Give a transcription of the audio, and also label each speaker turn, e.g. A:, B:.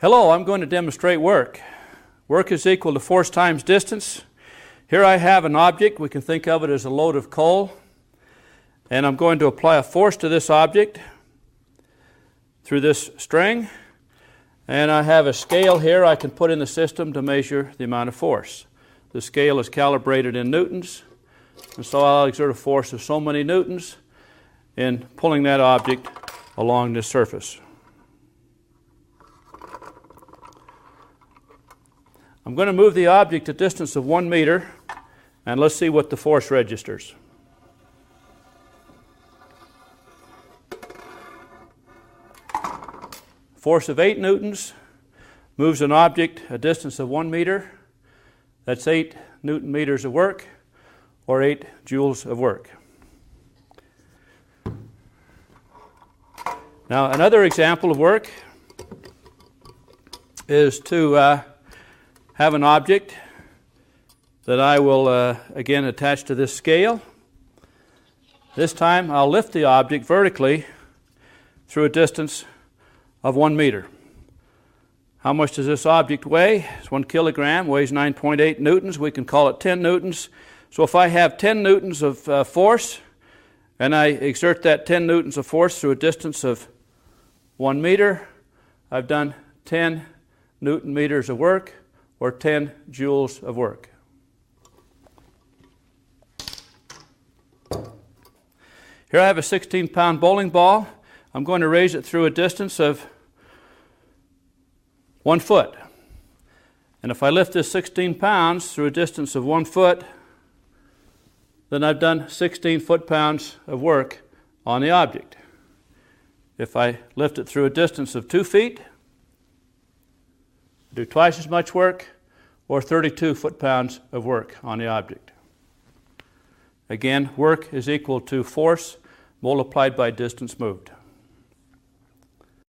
A: Hello, I'm going to demonstrate work. Work is equal to force times distance. Here I have an object. We can think of it as a load of coal. And I'm going to apply a force to this object through this string. And I have a scale here I can put in the system to measure the amount of force. The scale is calibrated in newtons. And so I'll exert a force of so many newtons in pulling that object along this surface. I'm going to move the object a distance of 1 meter, and let's see what the force registers. Force of 8 newtons moves an object a distance of 1 meter. That's 8 newton meters of work, or 8 joules of work. Now, another example of work is to have an object that I will again attach to this scale. This time I'll lift the object vertically through a distance of 1 meter. How much does this object weigh? It's 1 kilogram, weighs 9.8 newtons. We can call it 10 newtons. So if I have 10 newtons of force and I exert that 10 newtons of force through a distance of 1 meter, I've done 10 newton meters of work, or 10 joules of work. Here I have a 16-pound bowling ball. I'm going to raise it through a distance of 1 foot. And if I lift this 16 pounds through a distance of 1 foot, then I've done 16 foot-pounds of work on the object. If I lift it through a distance of 2 feet, do twice as much work, or 32 foot-pounds of work on the object. Again, work is equal to force multiplied by distance moved.